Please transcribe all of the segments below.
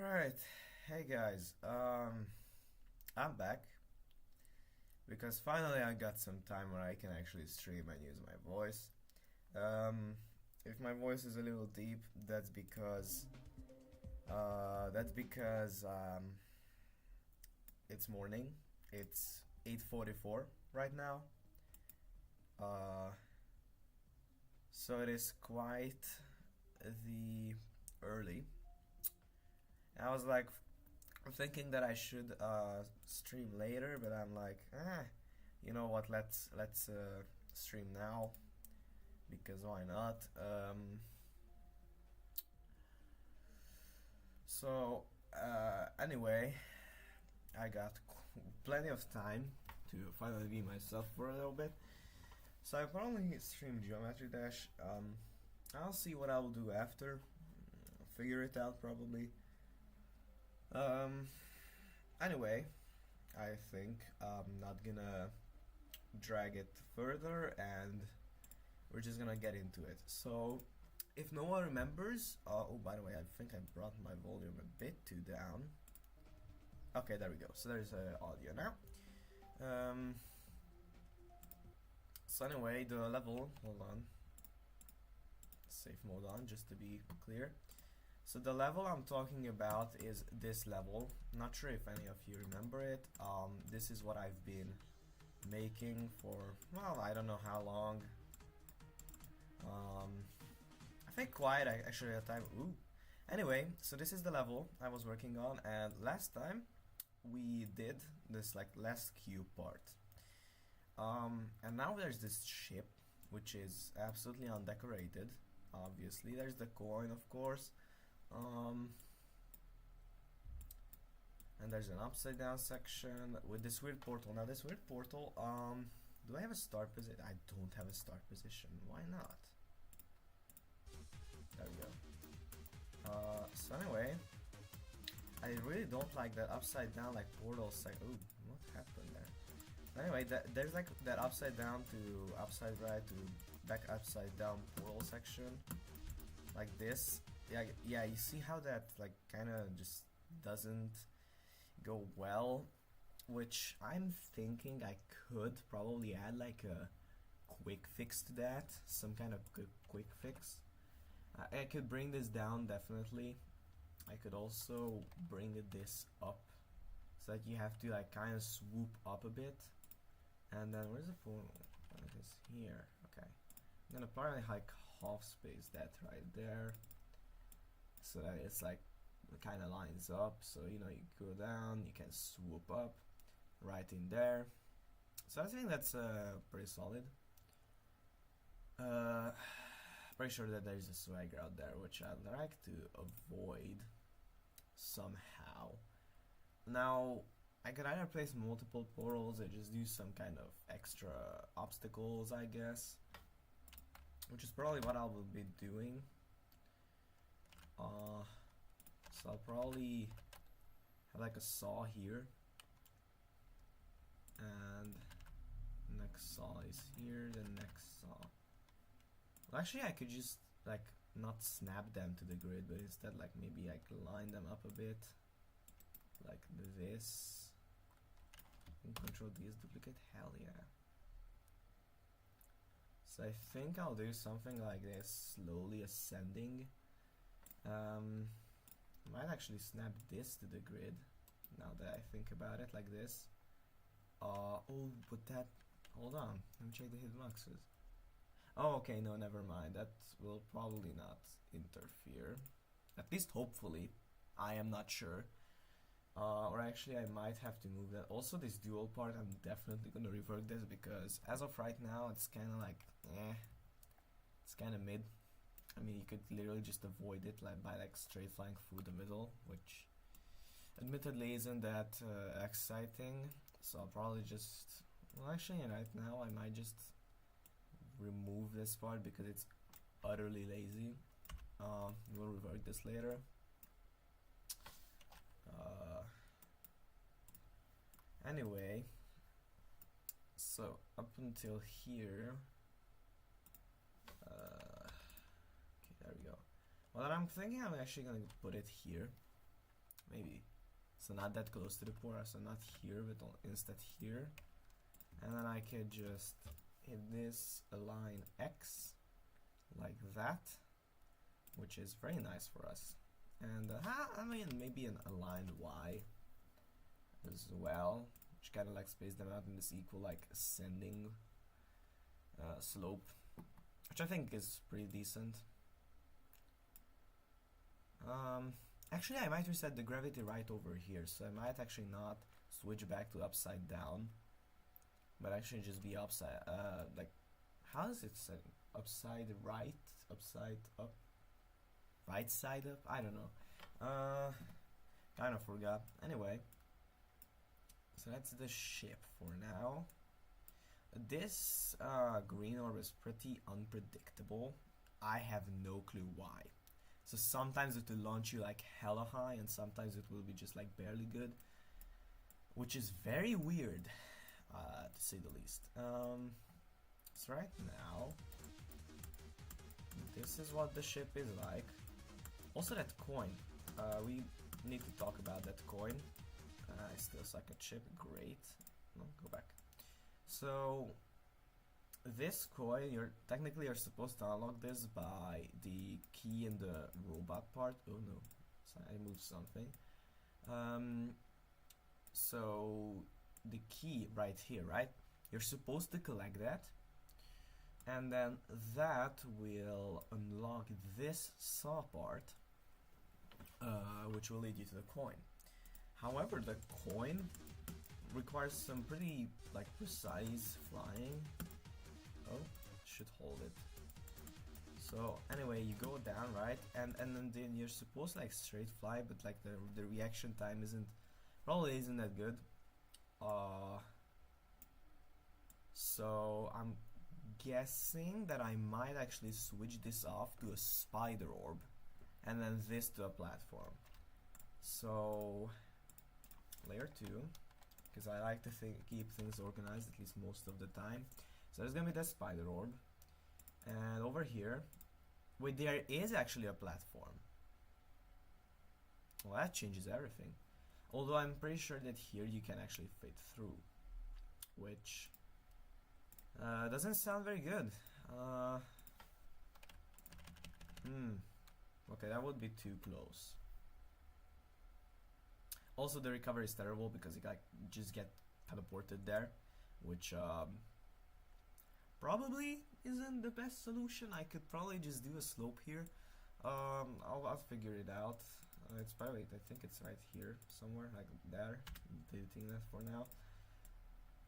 Alright, hey guys, I'm back because finally I got some time where I can actually stream and use my voice. If my voice is a little deep, that's because it's morning. It's 8:44 right now. So it is quite the early. I was like thinking that I should stream later, but I'm like, you know what? Let's stream now because why not? Anyway, I got plenty of time to finally be myself for a little bit. So I probably stream Geometry Dash. I'll see what I will do after. Figure it out probably. Anyway, I think I'm not gonna drag it further and we're just gonna get into it. So, if no one remembers, oh, by the way, I think I brought my volume a bit too down. Okay, there we go. So there's audio now. So anyway, the level, hold on, safe mode on, just to be clear. So the level I'm talking about is this level. Not sure if any of you remember it. This is what I've been making for, well, I don't know how long. I think quite actually a time. Ooh. Anyway, so this is the level I was working on, and last time we did this like last cube part. And now there's this ship, which is absolutely undecorated. Obviously, there's the coin, of course. And there's an upside down section with this weird portal. Now this weird portal, do I have a start position? I don't have a start position. Why not? There we go. So anyway, I really don't like that upside down like portal Ooh, what happened there? Anyway, there's like that upside down to upside right to back upside down portal section, like this. Yeah, you see how that like kind of just doesn't go well, which I'm thinking I could probably add like a quick fix to that, some kind of quick fix. I could bring this down definitely. I could also bring this up so that you have to like kind of swoop up a bit. And then where's the portal? It is here. Okay, I'm gonna probably like half space that right there, so that it's like it kind of lines up, so you know you go down, you can swoop up right in there. So I think that's pretty solid. Pretty sure that there's a swagger out there which I'd like to avoid somehow. Now I could either place multiple portals or just do some kind of extra obstacles, I guess, which is probably what I will be doing. So I'll probably have like a saw here, and next saw is here, the next saw. Well, actually I could just like not snap them to the grid, but instead like maybe like line them up a bit like this, and control these duplicate. Hell yeah. So I think I'll do something like this, slowly ascending. Might actually snap this to the grid now that I think about it, like this. Oh, but that, hold on, let me check the hitboxes. Oh, okay, no, never mind, that will probably not interfere, at least hopefully. I am not sure. Or actually I might have to move that. Also this dual part, I'm definitely gonna rework this because as of right now it's kinda like, it's kinda mid. I mean, you could literally just avoid it like by like straight flying through the middle, which admittedly isn't that exciting. So I'll probably just, well, actually right now I might just remove this part because it's utterly lazy. We'll rework this later. Anyway, so up until here, okay, there we go. Well, I'm thinking I'm actually gonna put it here. maybe. So not that close to the port, so not here, but instead here. And then I could just hit this align X like that, which is very nice for us. And I mean, maybe an aligned Y as well, which kind of like space them out in this equal like ascending slope, which I think is pretty decent. Actually, I might reset the gravity right over here, so I might actually not switch back to upside down, but actually just be upside, like, how is it set? Upside right, upside up, right side up? I don't know. Kind of forgot. Anyway, so that's the ship for now. This green orb is pretty unpredictable. I have no clue why. So sometimes it will launch you like hella high, and sometimes it will be just like barely good, which is very weird, to say the least. So right now, this is what the ship is like. Also that coin, we need to talk about that coin. I still suck at ship, great. No, go back. So this coin, you're supposed to unlock this by the key in the robot part. Oh no, so I moved something. So the key right here, right? You're supposed to collect that, and then that will unlock this saw part, which will lead you to the coin. However, the coin requires some pretty like precise flying. Oh, should hold it. So anyway, you go down, right, and then you're supposed to like straight fly, but like the reaction time probably isn't that good. So I'm guessing that I might actually switch this off to a spider orb, and then this to a platform. So layer 2, because I like to keep things organized at least most of the time. So there's gonna be the spider orb, and over here, wait, there is actually a platform. Well, that changes everything. Although I'm pretty sure that here you can actually fit through, which doesn't sound very good. Okay, that would be too close. Also, the recovery is terrible because you like just get teleported there, which probably isn't the best solution. I could probably just do a slope here. I'll figure it out. It's probably, I think it's right here somewhere, like there. I'm deleting that for now.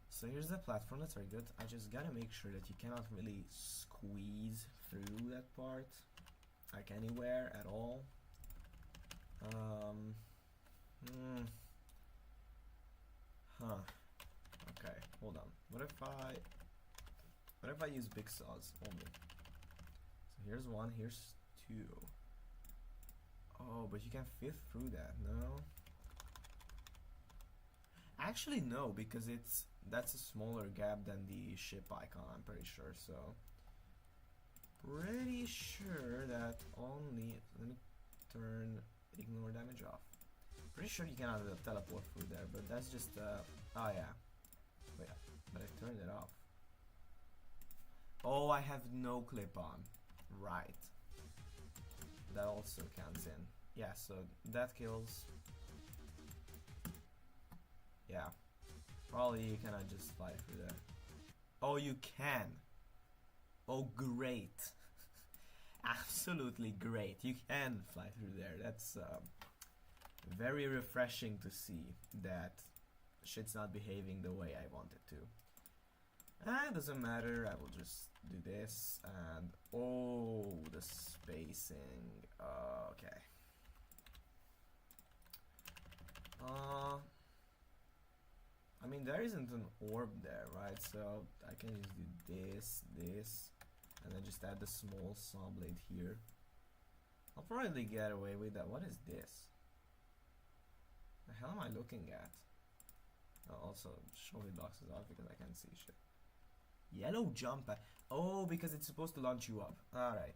So here's the platform. That's very good. I just gotta make sure that you cannot really squeeze through that part, like anywhere at all. Okay, hold on. What if I use big saws only? So here's one, here's two. Oh, but you can fit through that, no? Actually, no, because that's a smaller gap than the ship icon, I'm pretty sure, so. Pretty sure that only, let me turn ignore damage off. Pretty sure you cannot teleport through there, but that's just, oh yeah. Wait, but I turned it off. Oh, I have no clip on. Right. That also counts in. Yeah, so that kills. Yeah. Probably you cannot just fly through there. Oh, you can. Oh, great. Absolutely great. You can fly through there. That's very refreshing to see that shit's not behaving the way I want it to. It doesn't matter, I will just do this, and oh, the spacing, okay. I mean, there isn't an orb there, right? So I can just do this, and then just add the small saw blade here. I'll probably get away with that. What is this? The hell am I looking at? Oh, also, show me boxes off because I can't see shit. Yellow jump pad. Oh, because it's supposed to launch you up. Alright.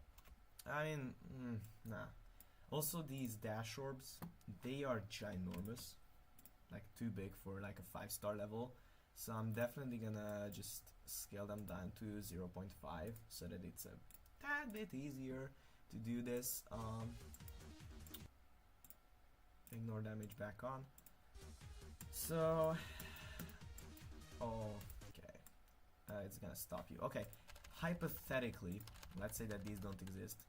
I mean, nah. Also, these dash orbs, they are ginormous, like too big for like a 5-star level. So I'm definitely gonna just scale them down to 0.5 so that it's a tad bit easier to do this. Ignore damage back on. So, okay, it's gonna stop you. Okay, hypothetically, let's say that these don't exist.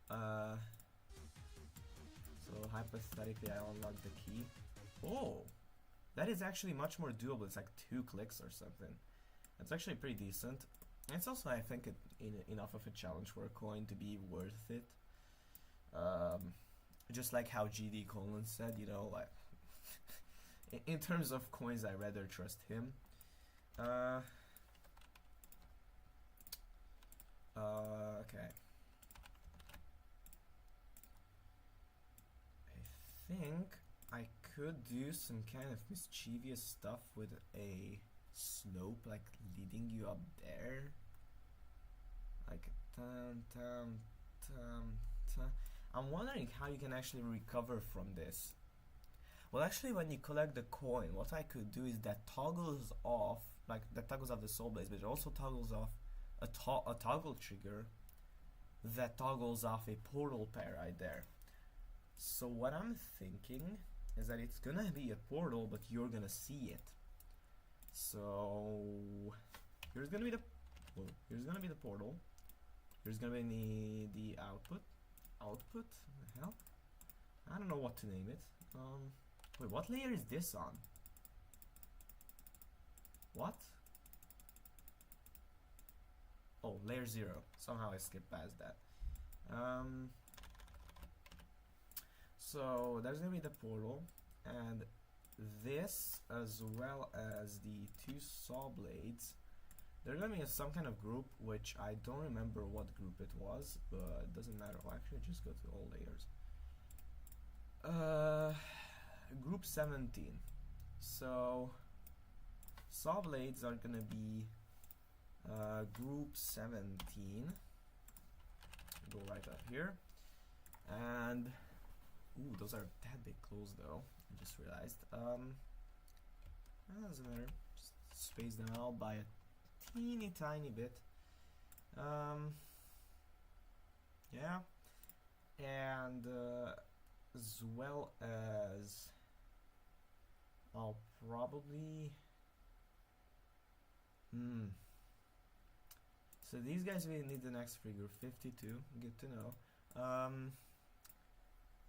So hypothetically, I unlock the key. Oh, that is actually much more doable. It's like 2 clicks or something. It's actually pretty decent. It's also, I think, enough of a challenge for a coin to be worth it. Just like how GD Colin said, you know, like in terms of coins, I rather trust him. Okay. I think I could do some kind of mischievous stuff with a slope, like leading you up there. Like, I'm wondering how you can actually recover from this. Well, actually, when you collect the coin, what I could do is that toggles off, like that toggles off the soul blaze, but it also toggles off a toggle trigger that toggles off a portal pair right there. So what I'm thinking is that it's gonna be a portal, but you're gonna see it. So here's gonna be the portal. Here's gonna be the output. Output? What the hell? I don't know what to name it. Wait, what layer is this on? What? Oh, layer 0. Somehow I skipped past that. So there's gonna be the portal, and this, as well as the 2 saw blades. They're gonna be some kind of group, which I don't remember what group it was, but it doesn't matter. I'll actually just go to all layers. Group 17. So saw blades are gonna be group 17. Go right up here, and ooh, those are that big close though. I just realized. Doesn't matter. Just space them out by a teeny tiny bit. Yeah, and as well as I'll probably so these guys will need the next figure 52. Good to know.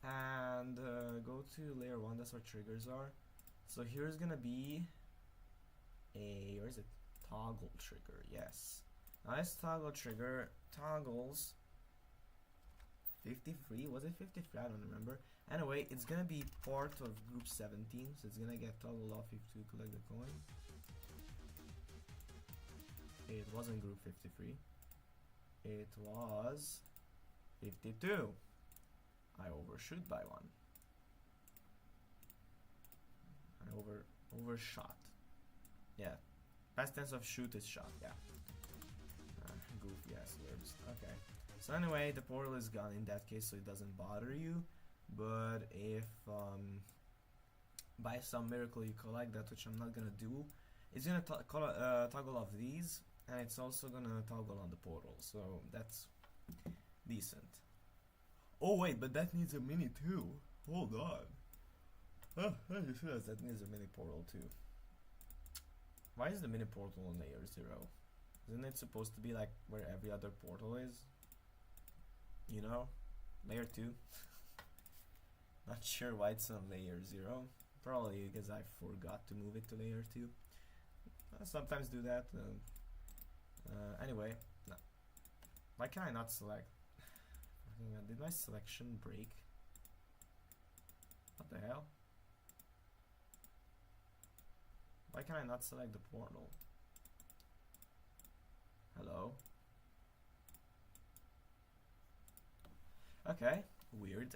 And go to layer 1. That's where triggers are. So here's gonna be a, where is it? Toggle trigger. Yes. Nice toggle trigger. Toggles 53. Was it 53? I don't remember. Anyway, it's gonna be part of group 17, so it's gonna get toggled off if you collect the coin. It wasn't group 53. It was 52. I overshoot by 1. I overshot. Yeah. Past tense of shoot is shot. Yeah. Goofy ass words. Okay. So anyway, the portal is gone in that case, so it doesn't bother you. But if by some miracle you collect that, which I'm not gonna do, it's gonna toggle off these, and it's also gonna toggle on the portal. So that's decent. Oh wait, but that needs a mini too. Hold on. Oh, I just realized that needs a mini portal too. Why is the mini portal on layer 0? Isn't it supposed to be like where every other portal is? You know? Layer 2? Not sure why it's on layer 0. Probably because I forgot to move it to layer 2. I sometimes do that. Anyway, no. Why can I not select? Did my selection break? What the hell? Why can I not select the portal? Hello? Okay, weird.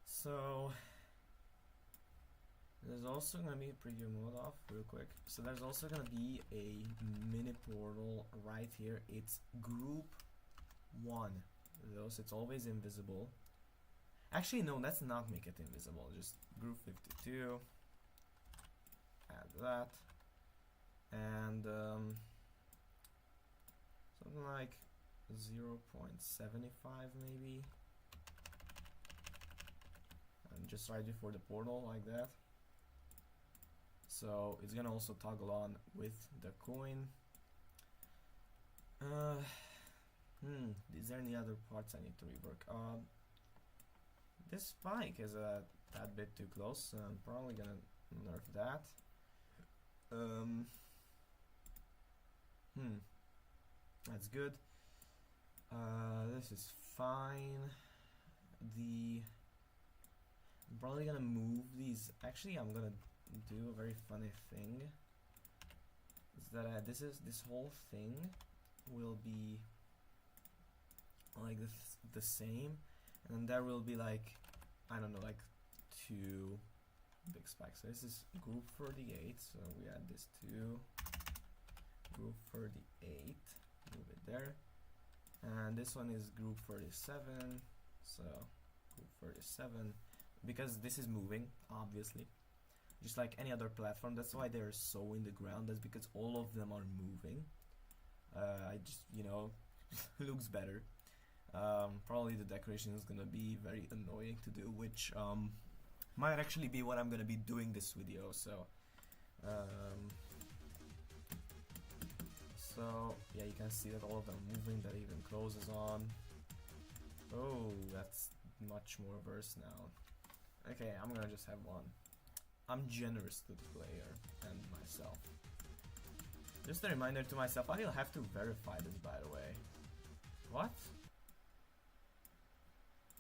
So there's also gonna be preview mode off real quick. So there's also gonna be a mini portal right here. It's group 1. those. It's always invisible. Actually, no, let's not make it invisible. Just group 52. Add that. And something like 0.75 maybe. And just right before the portal, like that. So it's gonna also toggle on with the coin. Is there any other parts I need to rework? This spike is a tad bit too close, so I'm probably gonna nerf that. That's good. This is fine. I'm probably gonna move these. Actually, I'm gonna do a very funny thing. Is that this whole thing will be like the same, and then there will be like, I don't know, like 2 big spikes. So this is group 38, so we add this to group 38, move it there, and this one is group 37, so group 37, because this is moving, obviously, just like any other platform. That's why they're so in the ground. That's because all of them are moving. I just, you know, looks better. Probably the decoration is gonna be very annoying to do, which might actually be what I'm gonna be doing this video. So yeah, you can see that all of them are moving. That even closes on. Oh, that's much more verse now. Okay, I'm gonna just have one. I'm generous to the player and myself. Just a reminder to myself, I will have to verify this, by the way. What?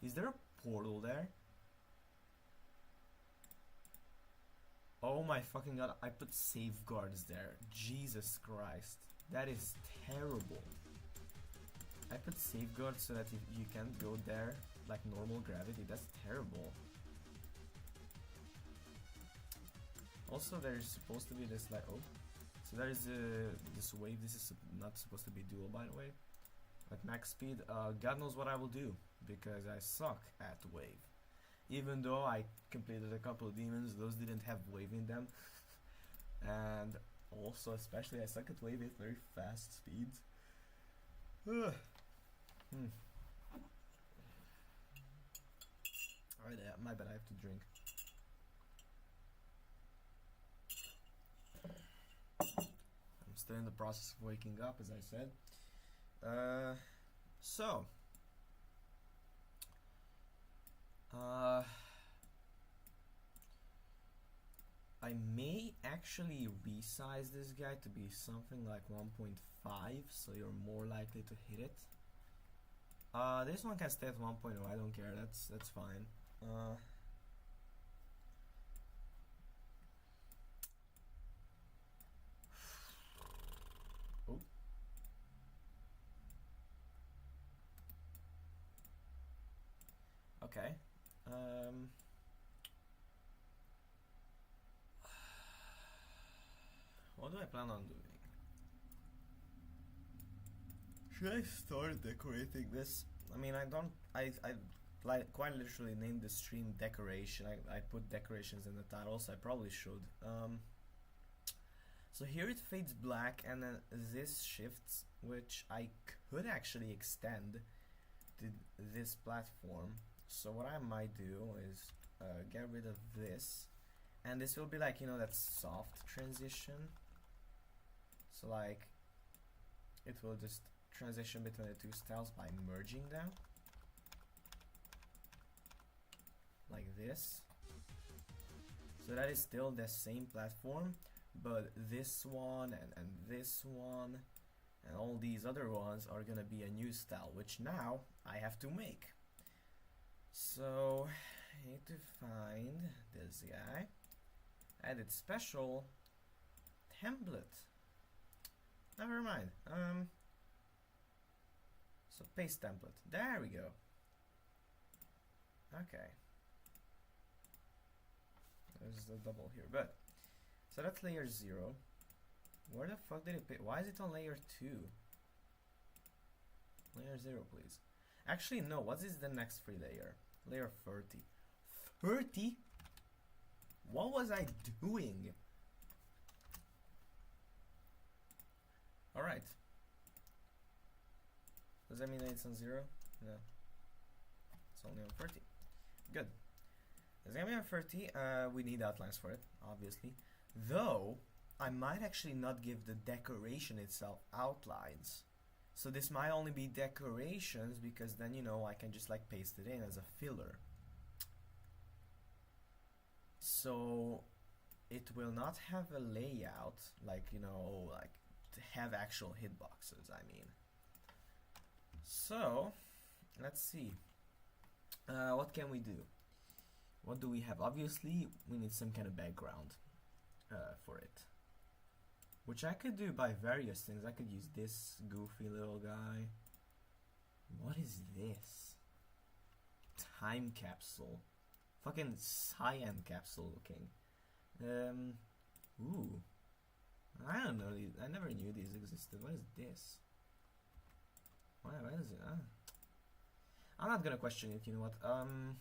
Is there a portal there? Oh my fucking god, I put safeguards there. Jesus Christ. That is terrible. I put safeguards so that you can't go there like normal gravity. That's terrible. Also, there's supposed to be this like, oh, so there is this wave. This is not supposed to be dual, by the way. At max speed, God knows what I will do, because I suck at wave. Even though I completed a couple of demons, those didn't have wave in them. And also, especially, I suck at wave at very fast speeds. Alright, my bad, I have to drink. I'm still in the process of waking up, as I said. I may actually resize this guy to be something like 1.5, so you're more likely to hit it. This one can stay at 1.0, I don't care, that's fine. Oh. Okay. What do I plan on doing? Should I start decorating this? I mean, I like quite literally named the stream decoration. I put decorations in the title, so I probably should. So here it fades black, and then this shifts, which I could actually extend to this platform. So what I might do is get rid of this, and this will be like, you know, that soft transition. So like, it will just transition between the two styles by merging them, like this. So that is still the same platform, but this one and this one and all these other ones are gonna be a new style, which now I have to make. So I need to find this guy, edit special, template. Never mind. So paste template. There we go. Okay. There's a double here, but so that's layer 0. Where the fuck did it pick? Why is it on layer 2? Layer 0, please. Actually, no. What is the next free layer? Layer 30. 30? What was I doing? Alright. Does that mean that it's on 0? No. It's only on 30. Good. It's gonna be on 30. We need outlines for it, obviously. Though, I might actually not give the decoration itself outlines. So this might only be decorations because then, you know, I can just like paste it in as a filler. So it will not have a layout, like, you know, like to have actual hitboxes, I mean. So, let's see. What can we do? What do we have? Obviously, we need some kind of background for it. Which I could do by various things. I could use this goofy little guy. What is this? Time capsule. Fucking cyan capsule looking. Ooh. I don't know. I never knew these existed. What is this? What is it? I'm not gonna question it, you know what? I'm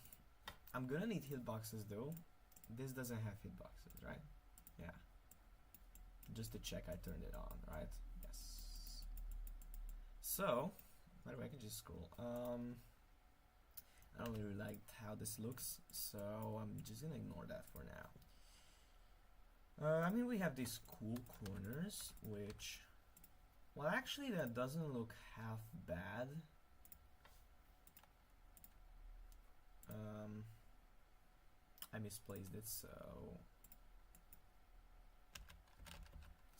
gonna need hitboxes though. This doesn't have hitboxes, right? Yeah. Just to check I turned it on, right? Yes. So, by the way, I can just scroll. I don't really like how this looks, so I'm just gonna ignore that for now. I mean, we have these cool corners, which, well, actually, that doesn't look half bad. I misplaced it, so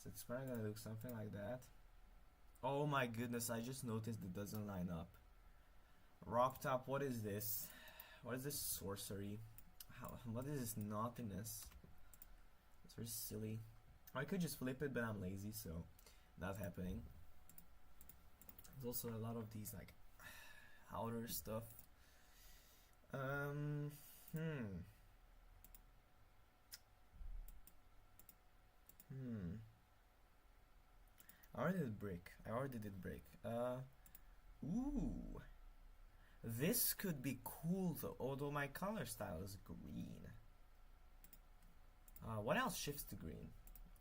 it's probably gonna look something like that. Oh my goodness, I just noticed it doesn't line up. Rock top, what is this? What is this sorcery? What is this naughtiness? It's very silly. I could just flip it, but I'm lazy, so not happening. There's also a lot of these like outer stuff. I already did brick. Ooh. This could be cool though, although my color style is green. What else shifts to green?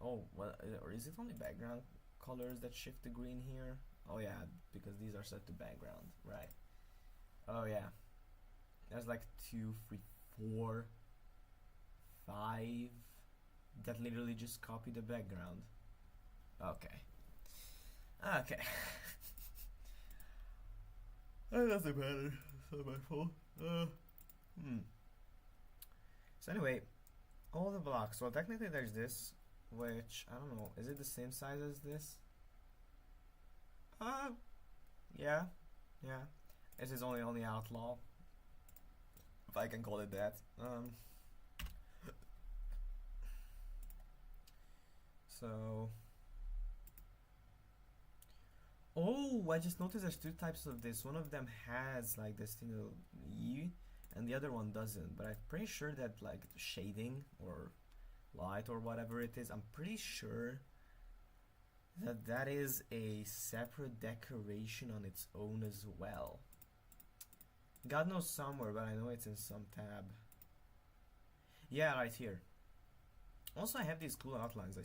Oh, well, or is it only background colors that shift to green here? Oh yeah, because these are set to background, right? Oh yeah. There's like 2, 3, 4, 5 that literally just copy the background. Okay. Okay. That doesn't matter. It's not my fault. So anyway, all the blocks. Well, technically there's this, which I don't know. Is it the same size as this? Yeah. This is only outlaw, if I can call it that. So. Oh, I just noticed there's 2 types of this. One of them has like this thing of E, and the other one doesn't. But I'm pretty sure that like shading or light or whatever it is, I'm pretty sure that that is a separate decoration on its own as well. God knows somewhere, but I know it's in some tab. Yeah, right here. Also, I have these cool outlines. I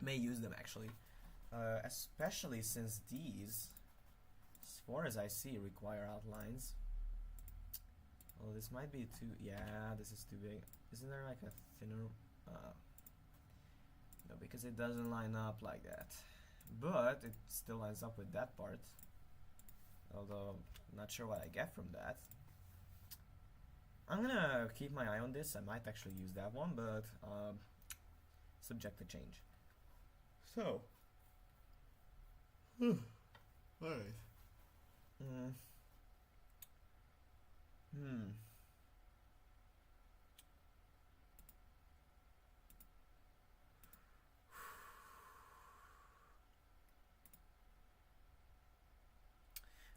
may use them actually. Especially since these, as far as I see, require outlines. Oh, this might be too... Yeah, this is too big. Isn't there like a thinner... no, because it doesn't line up like that. But it still lines up with that part. Although, I'm not sure what I get from that. I'm gonna keep my eye on this. I might actually use that one, but subject to change. So... Alright.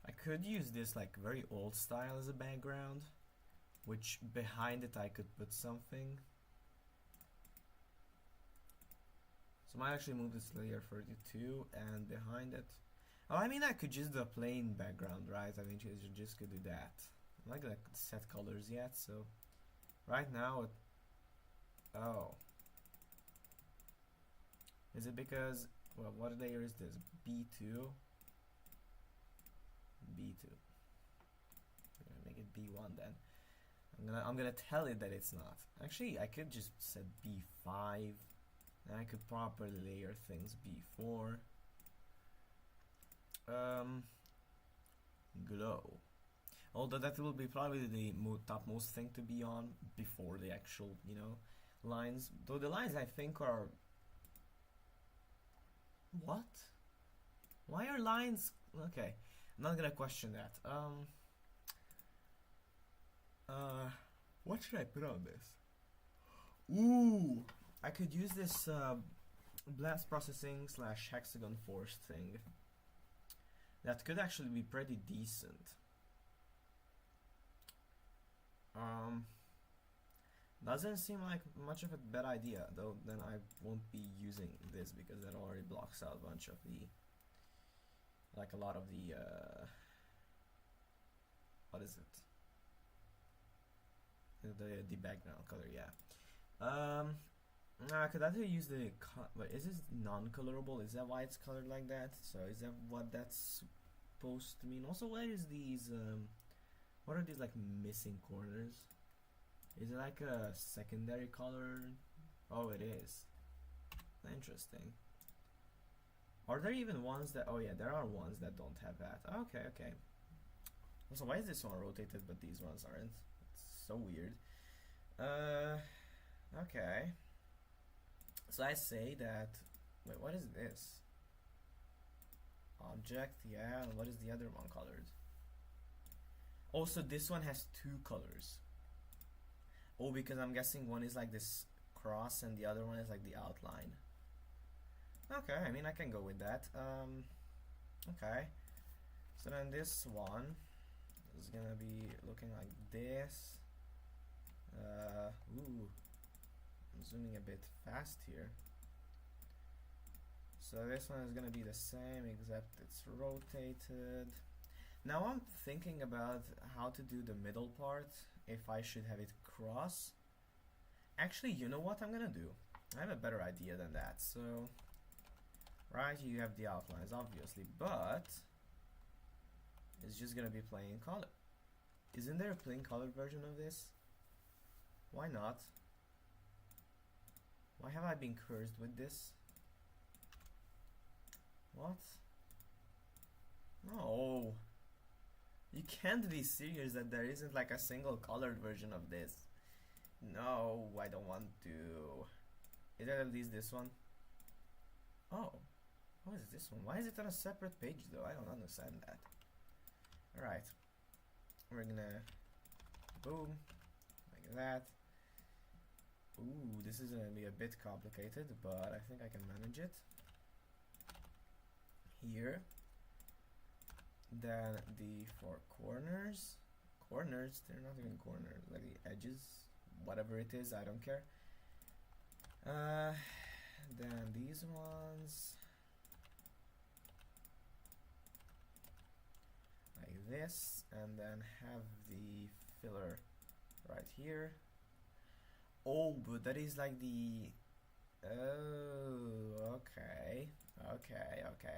I could use this like very old style as a background, which behind it I could put something. So I might actually move this layer 32 and behind it. Oh, I mean, I could just do a plain background, right? I mean, you just could do that. I'm not gonna set colors yet, so right now, oh, is it because, well, what layer is this? B2, B2. I'm gonna make it B1 then. I'm gonna tell it that it's not. Actually, I could just set B5, and I could properly layer things B4. Glow. Although that will be probably the topmost thing to be on before the actual, you know, lines. Though the lines I think are... What? Why are lines... Okay, I'm not gonna question that. What should I put on this? Ooh! I could use this blast processing / hexagon force thing. That could actually be pretty decent. Doesn't seem like much of a bad idea, though then I won't be using this because that already blocks out a bunch of the, like a lot of the, what is it? The background color, yeah. I could either use the, but is this non-colorable? Is that why it's colored like that? So is that what that's supposed to mean? Also, what is these, what are these like missing corners? Is it like a secondary color? Oh, it is. Interesting. Are there even ones that, oh yeah, there are ones that don't have that. Okay, okay. Also, why is this one rotated but these ones aren't? It's so weird. Okay. So I say that, wait, what is this? Object, yeah, and what is the other one colored? Also, this one has two colors. Oh, because I'm guessing one is like this cross and the other one is like the outline. Okay, I mean, I can go with that. Okay. So then this one is gonna be looking like this. Ooh. I'm zooming a bit fast here. So this one is gonna be the same, except it's rotated. Now I'm thinking about how to do the middle part, if I should have it cross. Actually, you know what I'm gonna do? I have a better idea than that. So, right, you have the outlines, obviously, but it's just gonna be plain color. Isn't there a plain colored version of this? Why not? Why have I been cursed with this? What? No. You can't be serious that there isn't like a single colored version of this. No, I don't want to. Is that at least this one? Oh. What is this one? Why is it on a separate page though? I don't understand that. Alright. We're gonna... Boom. Like that. Ooh, this is gonna be a bit complicated, but I think I can manage it. Here. Then the four corners. Corners? They're not even corners. Like the edges. Whatever it is, I don't care. Then these ones. Like this. And then have the filler right here. Oh, but that is like the... Oh, okay. Okay, okay.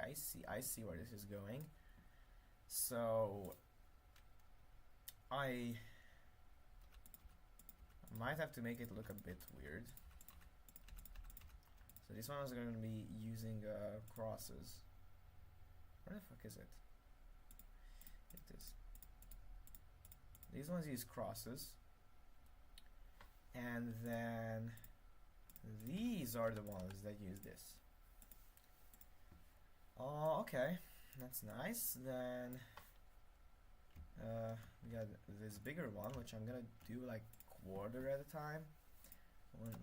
I see where this is going. So I might have to make it look a bit weird. So this one is going to be using crosses. Where the fuck is it? It is. These ones use crosses. And then these are the ones that use this. Oh, okay. That's nice. Then we got this bigger one, which I'm gonna do like quarter at a time,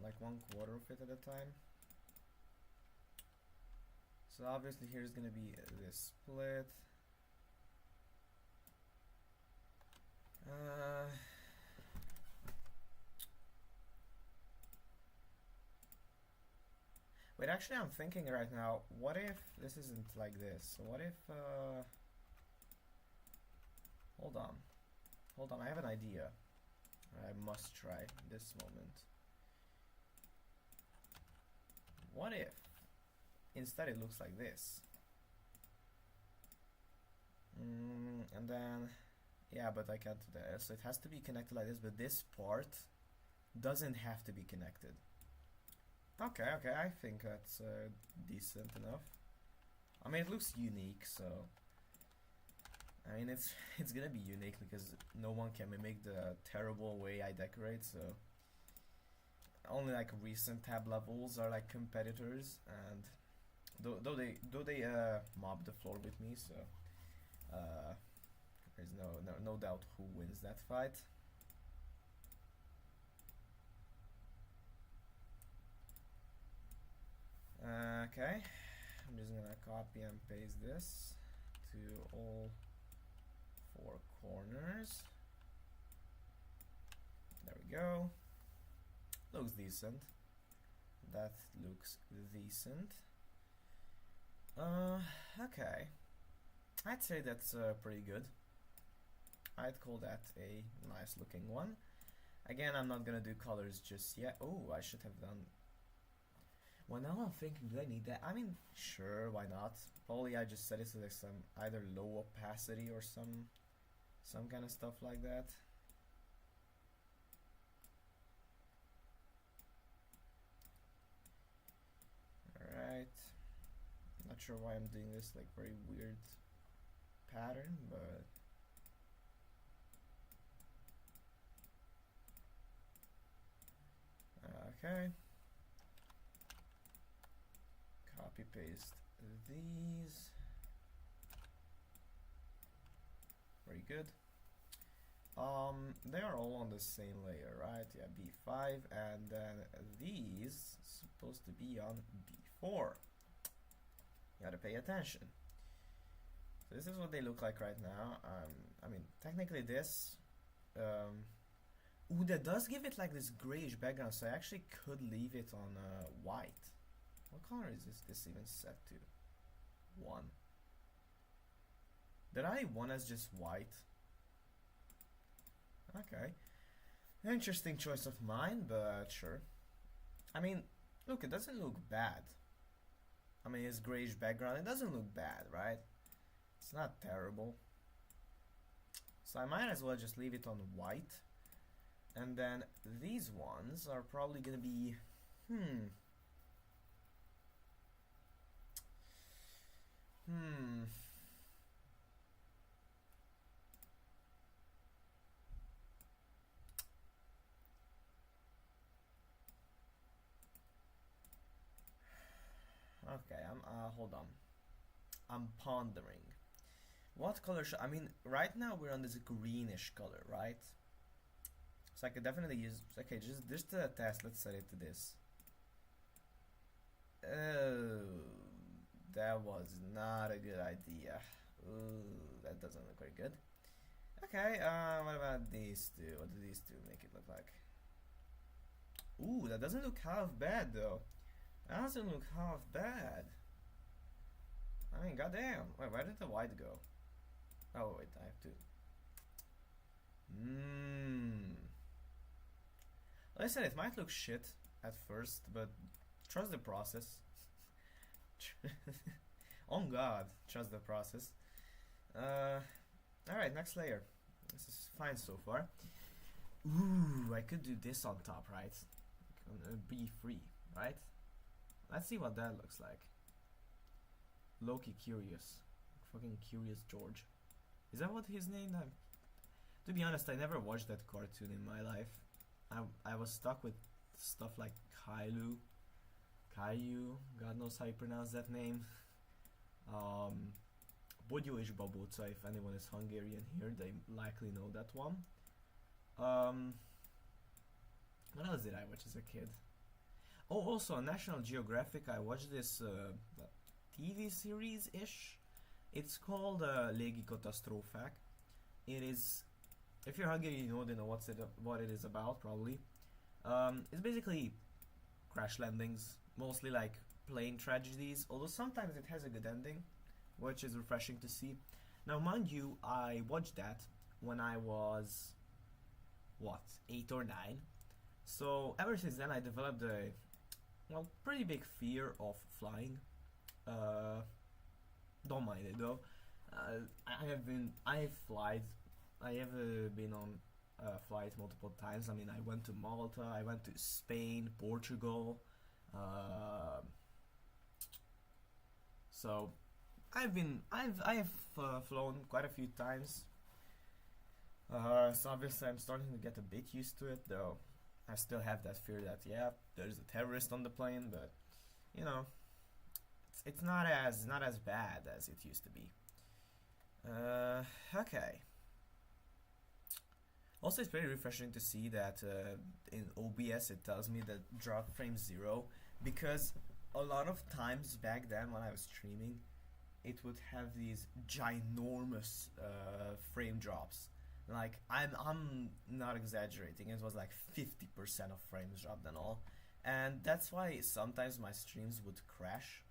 like 1/4 of it at a time. So obviously here's gonna be this split. Wait, Wait, actually I'm thinking right now, what if this isn't like this? What if, hold on. Hold on, I have an idea. I must try this moment. What if instead it looks like this? And then, yeah, but I can't do that. So it has to be connected like this, but this part doesn't have to be connected. Okay, okay, I think that's decent enough. I mean, it looks unique, so I mean, it's gonna be unique because no one can mimic the terrible way I decorate. So only like recent tab levels are like competitors, and though they mob the floor with me, so there's no doubt who wins that fight. Okay, I'm just gonna copy and paste this to all 4 corners. There we go. Looks decent. That looks decent. Okay. I'd say that's pretty good. I'd call that a nice looking one. Again, I'm not gonna do colors just yet. Oh, I should have done. Well, now I'm thinking, do I need that? I mean, sure, why not? Probably I just set it to like some either low opacity or some kind of stuff like that. Alright. Not sure why I'm doing this like very weird pattern, but okay. Copy paste these. Very good. They are all on the same layer, right? Yeah, B5, and then these supposed to be on B4. You gotta pay attention. So this is what they look like right now. I mean, technically this, ooh, that does give it like this grayish background, so I actually could leave it on white. What color is this even set to? 1. Did I 1 as just white? Okay. Interesting choice of mine, but sure. I mean, look, it doesn't look bad. I mean, it's grayish background, it doesn't look bad, right? It's not terrible. So I might as well just leave it on white. And then these ones are probably gonna be, Okay, hold on. I'm pondering. What color should I mean? Right now we're on this greenish color, right? So I could definitely use. Okay, just a test. Let's set it to this. Oh, that was not a good idea. Ooh, that doesn't look very good. Okay, what about these two? What do these two make it look like? Ooh, that doesn't look half bad though. That doesn't look half bad. I mean, goddamn. Wait, where did the white go? Oh, wait, I have to. Listen, it might look shit at first, but trust the process. On God, trust the process. Alright, next layer. This is fine so far. Ooh, I could do this on top, right? Be free, right? Let's see what that looks like. Loki curious. Fucking Curious George. Is that what his name? To be honest, I never watched that cartoon in my life. I was stuck with stuff like Caillou, God knows how you pronounce that name. Bogyó és Babóca, if anyone is Hungarian here, they likely know that one. What else did I watch as a kid? Oh, also on National Geographic I watched this TV series-ish. It's called Légi Katasztrófák. It is, if you're Hungarian, you know what it is about, probably. It's basically crash landings, mostly like plane tragedies, although sometimes it has a good ending, which is refreshing to see. Now, mind you, I watched that when I was, what, 8 or 9. So ever since then, I developed a, well, pretty big fear of flying. Don't mind it though. I have been on flights multiple times. I mean, I went to Malta, I went to Spain, Portugal. So I've flown quite a few times. So obviously I'm starting to get a bit used to it, though. I still have that fear that, yeah, there's a terrorist on the plane, but you know, it's not as bad as it used to be. Okay. Also, it's very refreshing to see that in OBS it tells me that drop frame 0, because a lot of times back then when I was streaming, it would have these ginormous frame drops. Like, I'm not exaggerating, it was like 50% of frames dropped and all. And that's why sometimes my streams would crash.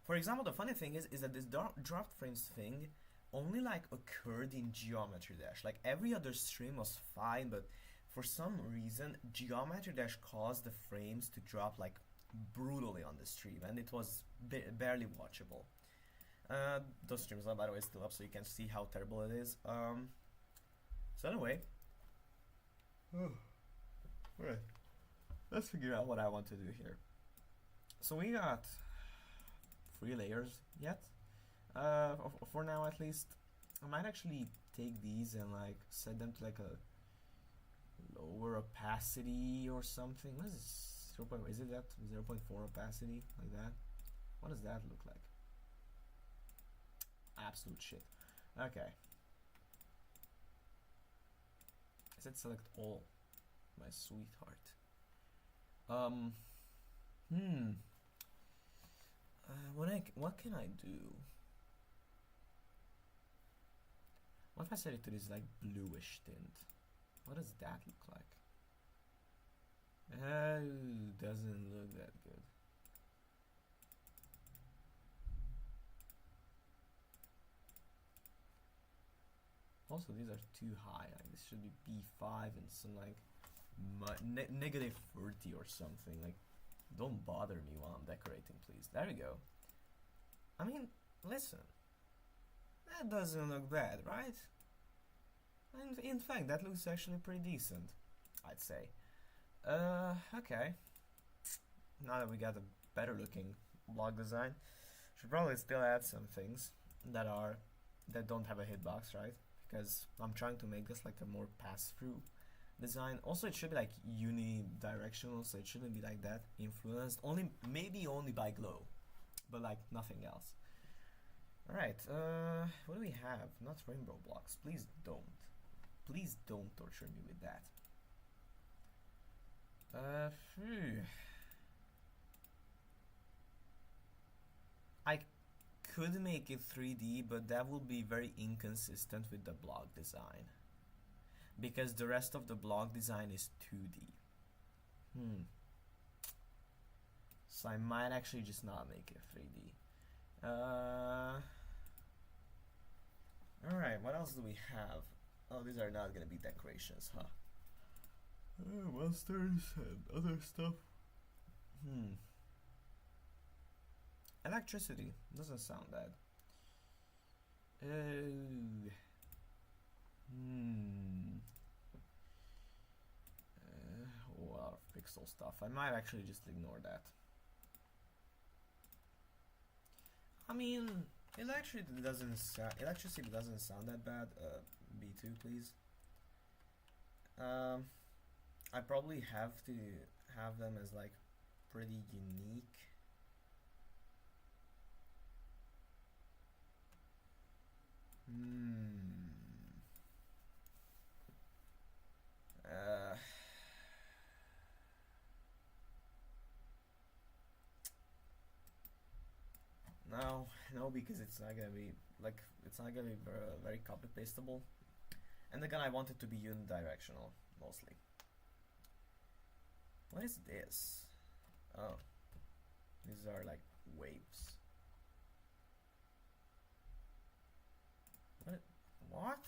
For example, the funny thing is that this dropped frames thing only like occurred in Geometry Dash. Like, every other stream was fine, but for some reason Geometry Dash caused the frames to drop like brutally on the stream, and it was barely watchable. Those streams are, by the way, still up, so you can see how terrible it is. So anyway, alright, let's figure out what I want to do here. So we got 3 layers yet, for now at least. I might actually take these and like set them to like a lower opacity or something. What is this? Is it that 0.4 opacity, like that? What does that look like? Absolute shit. Okay. I said select all, my sweetheart. What can I do? What if I set it to this like bluish tint? What does that look like? Doesn't look that good. Also, these are too high. Like, this should be B5 and some like negative 30 or something. Like, don't bother me while I'm decorating, please. There we go. I mean, listen. That doesn't look bad, right? And in fact, that looks actually pretty decent, I'd say. Okay. Now that we got a better looking block design, should probably still add some things that don't have a hitbox, right? Because I'm trying to make this like a more pass-through design. Also, it should be like unidirectional, so it shouldn't be like that influenced. Maybe only by glow, but like nothing else. Alright, what do we have? Not rainbow blocks. Please don't. Please don't torture me with that. I could make it 3D, but that would be very inconsistent with the block design, because the rest of the block design is 2D. So I might actually just not make it 3D. Alright, what else do we have? Oh, these are not gonna be decorations, huh? Monsters and other stuff. Electricity doesn't sound bad. A lot of pixel stuff. I might actually just ignore that. I mean, electricity doesn't sound that bad. B2, please. I probably have to have them as like pretty unique. No, because it's not gonna be very copy pastable. And again, I want it to be unidirectional mostly. What is this? Oh, these are like waves. What?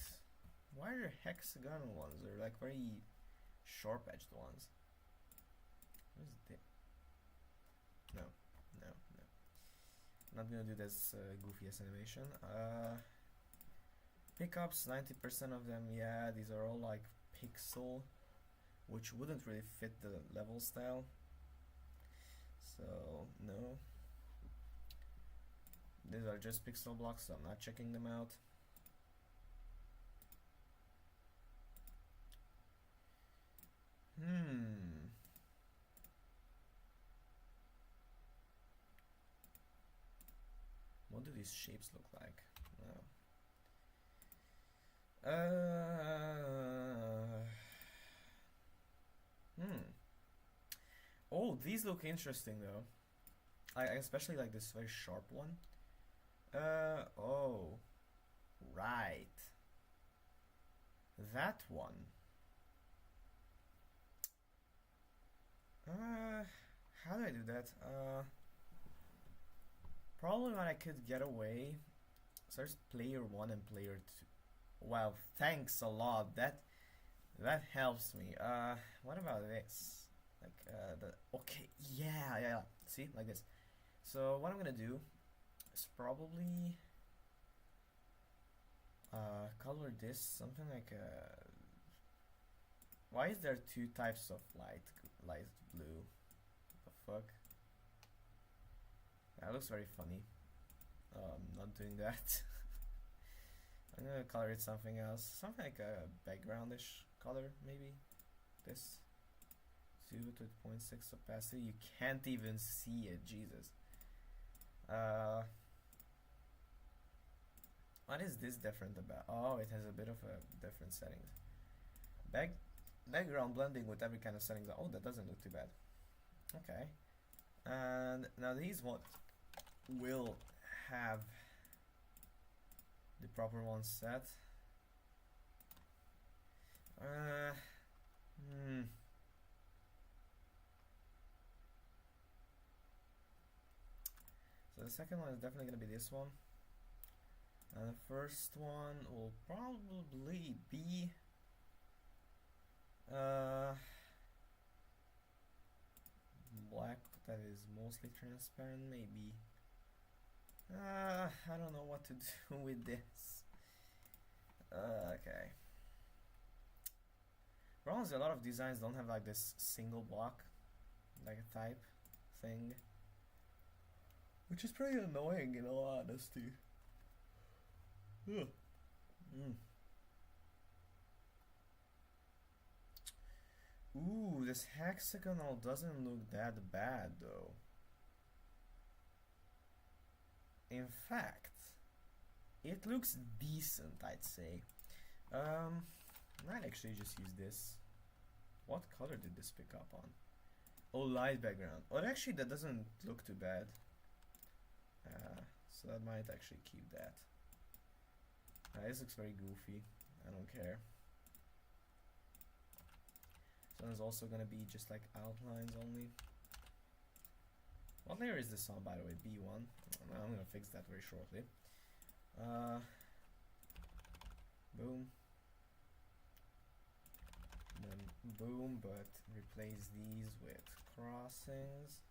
Why are there hexagonal ones? They're like very sharp-edged ones. What is this? No. I'm not gonna do this goofy-ass animation. Pickups, 90% of them, yeah, these are all like pixel, which wouldn't really fit the level style. So, no. These are just pixel blocks, so I'm not checking them out. What do these shapes look like? Oh, these look interesting though. I especially like this very sharp one. Oh, right. That one. How do I do that? Probably when I could get away. So there's player 1 and player 2. Wow, thanks a lot. That helps me. What about this? Like okay, yeah. See, like this. So what I'm gonna do is probably color this something like why is there two types of light blue? What the fuck? That looks very funny. Not doing that. I'm gonna color it something else. Something like a backgroundish color, maybe. This. 2 to 0.6 opacity. You can't even see it, Jesus. What is this different about? Oh, it has a bit of a different settings. Background blending with every kind of settings. Oh, that doesn't look too bad. Okay. And now these ones will have the proper ones set. So the second one is definitely going to be this one. And the first one will probably be black that is mostly transparent, maybe. I don't know what to do with this. Okay. Problem is a lot of designs don't have like this single block, like a type thing, which is pretty annoying in all honesty. Ooh, this hexagonal doesn't look that bad though. In fact, it looks decent, I'd say. Might actually just use this. What color did this pick up on? Oh, light background. Oh, actually that doesn't look too bad. So I might actually keep that. This looks very goofy. I don't care. So there's also gonna be just like outlines only. What layer is this on, by the way? B1. I'm gonna fix that very shortly. Boom. Then boom, but replace these with crossings.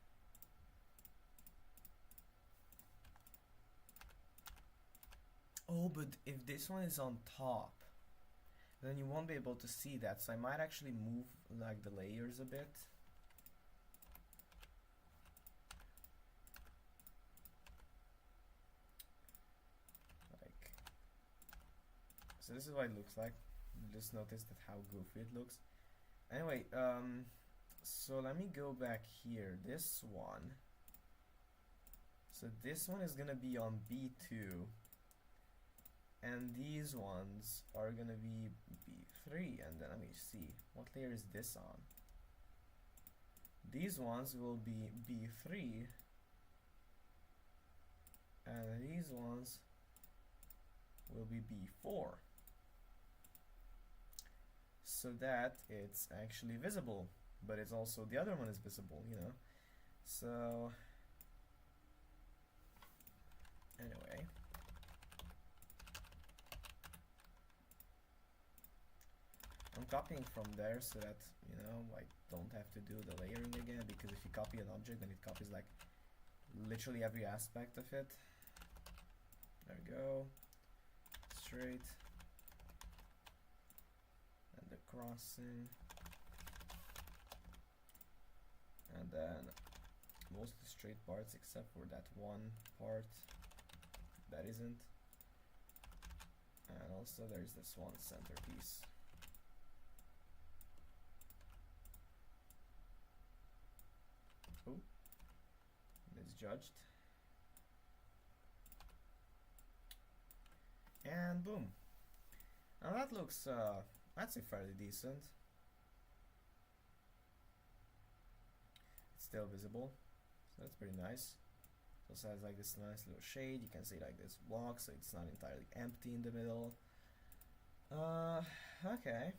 Oh, but if this one is on top, then you won't be able to see that, so I might actually move like the layers a bit. Like, so this is what it looks like. Just notice that how goofy it looks. Anyway, so let me go back here. This one. So this one is gonna be on B2. And these ones are gonna be B3, and then let me see, what layer is this on? These ones will be B3, and these ones will be B4, so that it's actually visible, but it's also, the other one is visible, you know. So Anyway. I'm copying from there so that, you know, I don't have to do the layering again, because if you copy an object, then it copies like literally every aspect of it. There we go. Straight. And the crossing. And then mostly straight parts except for that one part that isn't. And also there's this one centerpiece. Oh, misjudged. And boom. Now that looks, that's fairly decent. It's still visible, so that's pretty nice. It also has like this nice little shade. You can see like this block, so it's not entirely empty in the middle. Okay.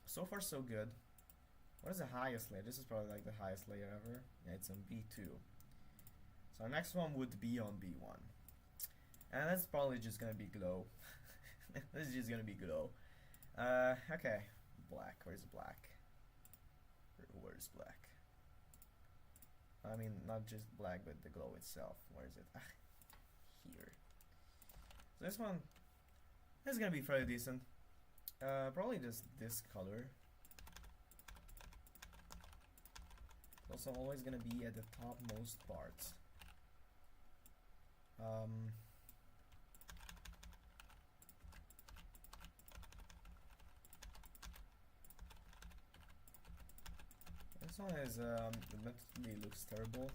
So far so good. What is the highest layer? This is probably like the highest layer ever. Yeah, it's on B2. So our next one would be on B1. And that's probably just gonna be glow. This is just gonna be glow. Okay. Black. Where's black? Where's black? I mean, not just black, but the glow itself. Where is it? Here. So this one is gonna be fairly decent. Probably just this color. Also always gonna be at the topmost parts. This one is admittedly looks terrible,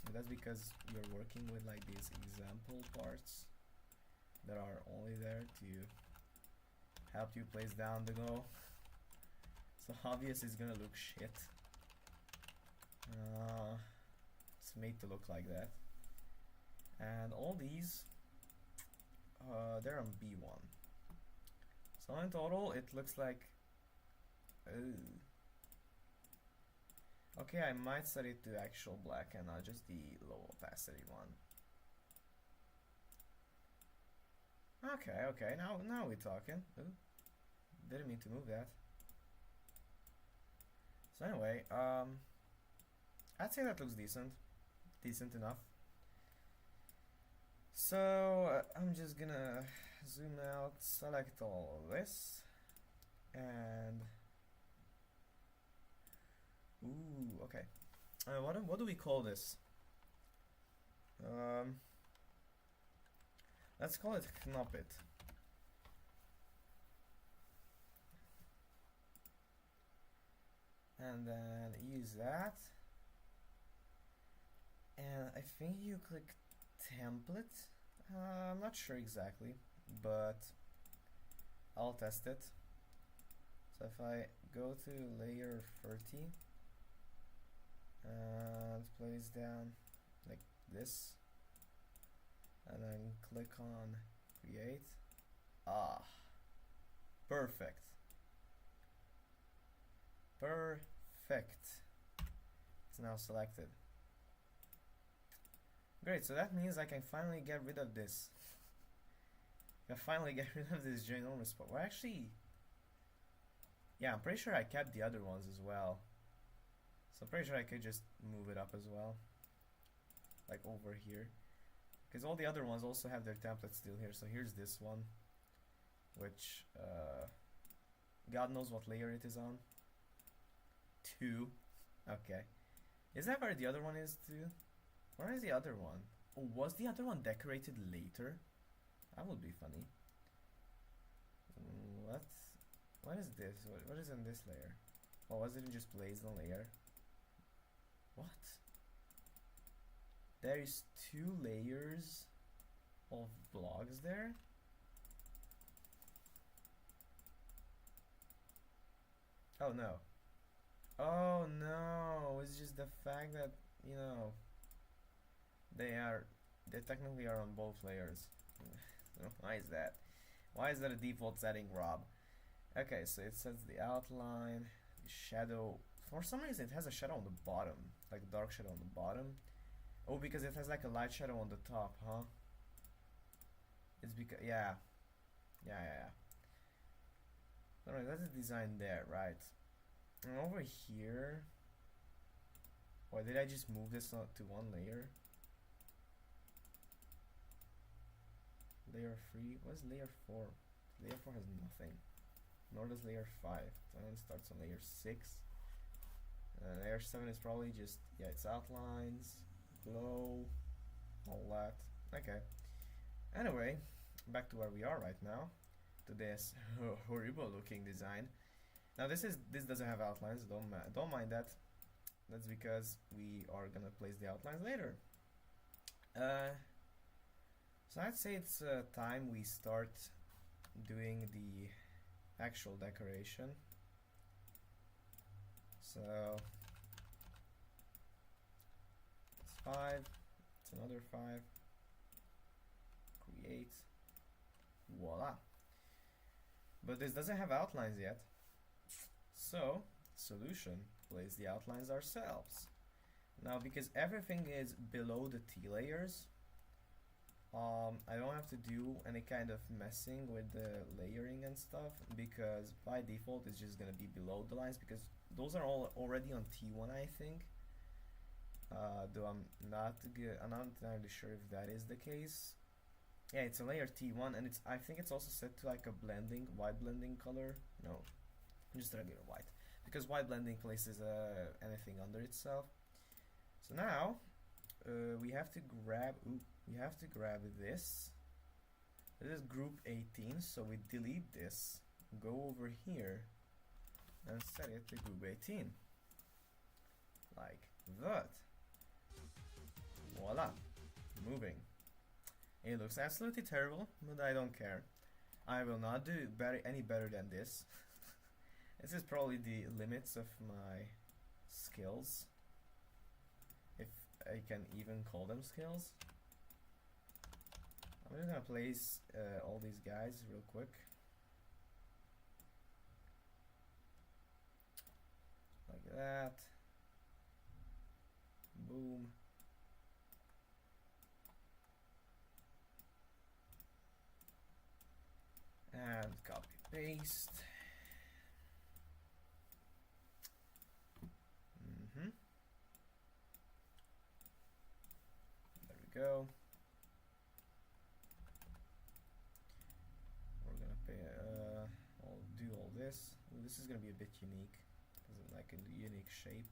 but that's because you're working with like these example parts that are only there to help you place down the glow. So obvious it's gonna look shit. It's made to look like that. And all these, they're on B1. So in total, it looks like, okay, I might set it to actual black and not just the low opacity one. Okay, now we're talking. Ooh, didn't mean to move that. So anyway, I'd say that looks decent enough. So I'm just gonna zoom out, select all of this, and ooh, okay. What do we call this? Let's call it Knoppet. And then use that. And I think you click template. I'm not sure exactly, but I'll test it. So if I go to layer 30 and place down like this, and then click on create. Perfect. It's now selected. Great, so that means I can finally get rid of this. I can finally get rid of this ginormous part. Well, actually, yeah, I'm pretty sure I kept the other ones as well. So I'm pretty sure I could just move it up as well. Like over here. Because all the other ones also have their templates still here. So here's this one. Which, God knows what layer it is on. 2. Okay. Is that where the other one is too? Where is the other one? Oh, was the other one decorated later? That would be funny. What is this? What is in this layer? Oh, was it just placed on layer? What? There is 2 layers of blocks there? Oh no. Oh no, it's just the fact that, you know, they technically are on both layers. Why is that? Why is that a default setting, Rob? Okay, so it sets the outline, the shadow. For some reason it has a shadow on the bottom, like a dark shadow on the bottom. Oh, because it has like a light shadow on the top, huh? It's because, yeah. Yeah. Alright, that's the design there, right? And over here... Or did I just move this to one layer? Layer 3? What's layer 4? Layer 4 has nothing. Nor does layer 5. So then it starts on layer 6. Layer 7 is probably just, yeah, it's outlines, glow, all that. Okay. Anyway, back to where we are right now. To this horrible looking design. Now this doesn't have outlines, don't mind that. That's because we are gonna place the outlines later. So I'd say it's time we start doing the actual decoration. So it's 5, it's another 5, create, voila. But this doesn't have outlines yet. So, solution, place the outlines ourselves. Now, because everything is below the T layers, I don't have to do any kind of messing with the layering and stuff, because by default it's just gonna be below the lines, because those are all already on T1, I think. Though I'm not entirely sure if that is the case. Yeah, it's a layer T1, and I think it's also set to like a white blending color. No, just regular white, because white blending places anything under itself. So now we have to grab this. This is group 18, so we delete this, go over here, and set it to group 18, like that. Voila, moving. It looks absolutely terrible, but I don't care. I will not do any better than this. This is probably the limits of my skills, if I can even call them skills. I'm just gonna place all these guys real quick. Like that. Boom. And copy paste. There we go. We're gonna I'll do all this. Ooh, this is gonna be a bit unique, because like a unique shape.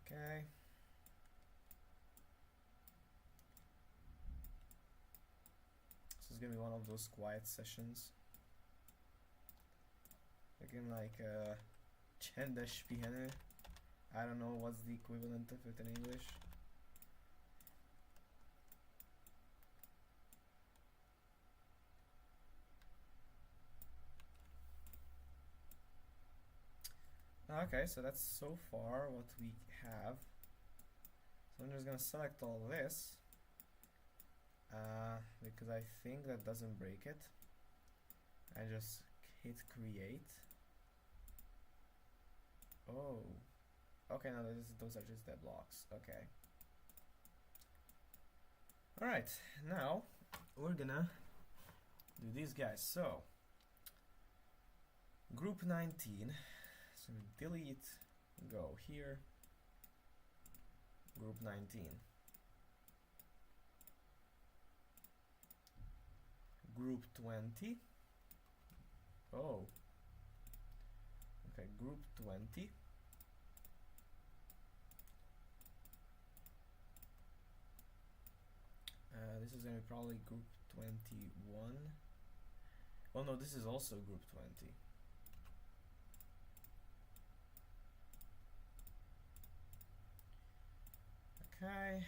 Okay. This is gonna be one of those quiet sessions. Again, like Chenda Spiene. I don't know what's the equivalent of it in English. Okay, so that's so far what we have. So I'm just gonna select all this, because I think that doesn't break it. I just hit create. Oh, okay, now those are just dead blocks. Okay. Alright, now we're gonna do these guys. So, group 19. So delete, go here, group 19. Group 20. Oh. Okay, group 20. This is going to be probably group 21. Oh no, this is also group 20. Okay.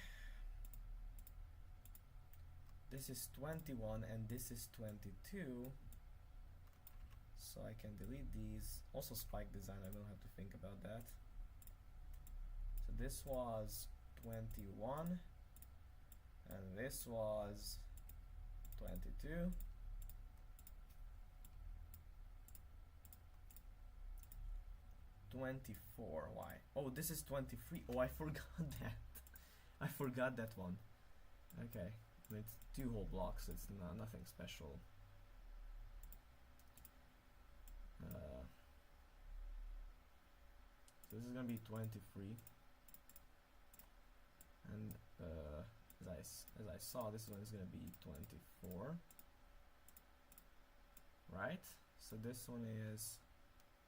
This is 21 and this is 22. So I can delete these. Also spike design, I don't have to think about that. So this was 21 and this was 22. 24. Why? Oh, this is 23. Oh, I forgot that. I forgot that one. Okay, it's 2 whole blocks. It's nothing special. So this is gonna be 23, and as I saw, this one is gonna be 24, right? So this one is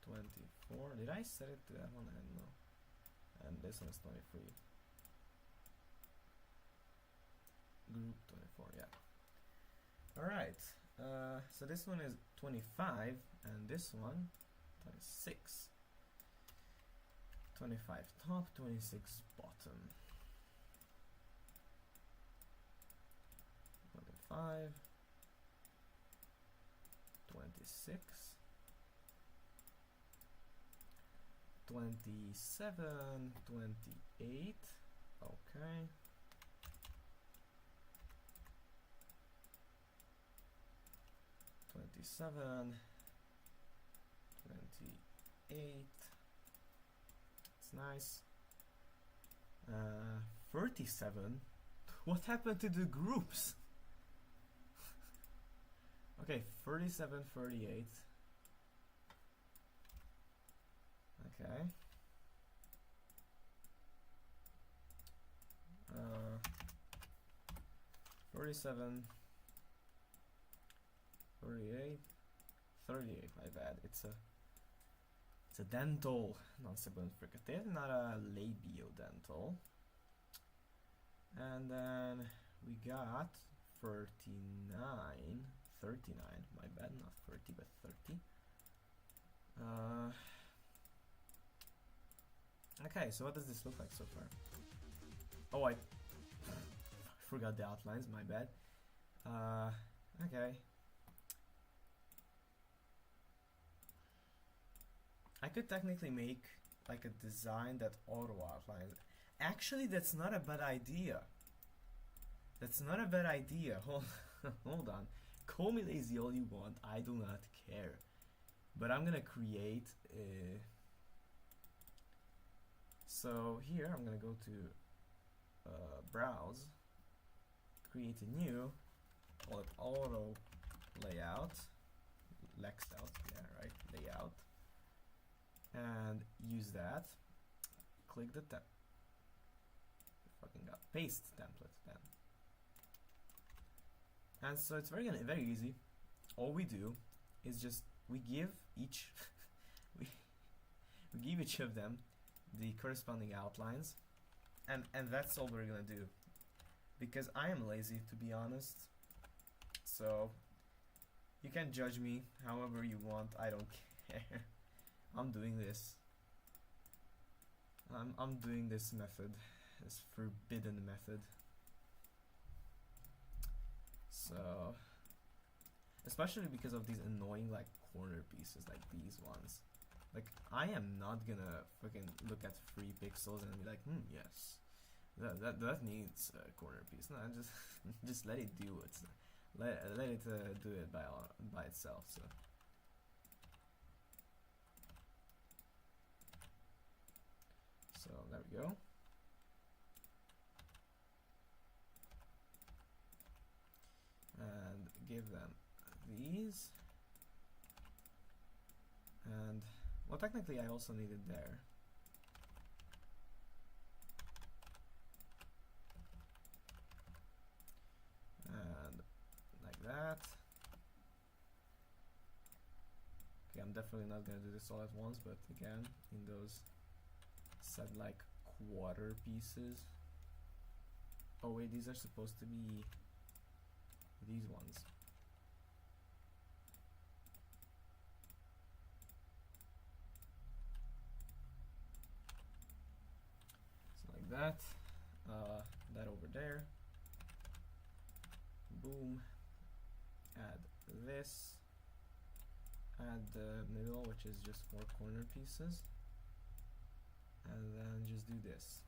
24. Did I set it to that one? I don't know. And this one is 23. Group 24, yeah. Alright, so this one is 25, and this one 26. 25 top, 26 bottom. 25, 26, 27, 28, okay. 27, 28, it's nice. 37, what happened to the groups? Okay, 37, 38, okay. 47, 38, 38, my bad. It's a dental, non-sibilant fricative, not a labiodental. And then we got 39, my bad, not 30 but 30. Okay, so what does this look like so far? Oh, I forgot the outlines, my bad. Okay. I could technically make like a design that auto outlines. Actually, that's not a bad idea. That's not a bad idea. Hold on. Call me lazy all you want. I do not care. But I'm gonna create a... So here I'm gonna go to browse, create a new, call it auto layout, lexed out, yeah, right, layout, and use that. Click the paste template then. And so it's very easy. All we do is just we give each we give each of them the corresponding outlines, and that's all we're gonna do, because I am lazy, to be honest. So you can judge me however you want, I don't care. I'm doing this. I'm doing this method, this forbidden method. So, especially because of these annoying like corner pieces like these ones. Like, I am not gonna fucking look at 3 pixels and be like, yes, that needs a corner piece. No, just let it do it. Let it do it by itself. So. So there we go. And give them these. And, well, technically I also need it there. And like that. Okay, I'm definitely not gonna do this all at once, but again, in those set like quarter pieces. Oh wait, these are supposed to be these ones. So like that. That over there. Boom. Add this. Add the middle, which is just 4 corner pieces. And then just do this.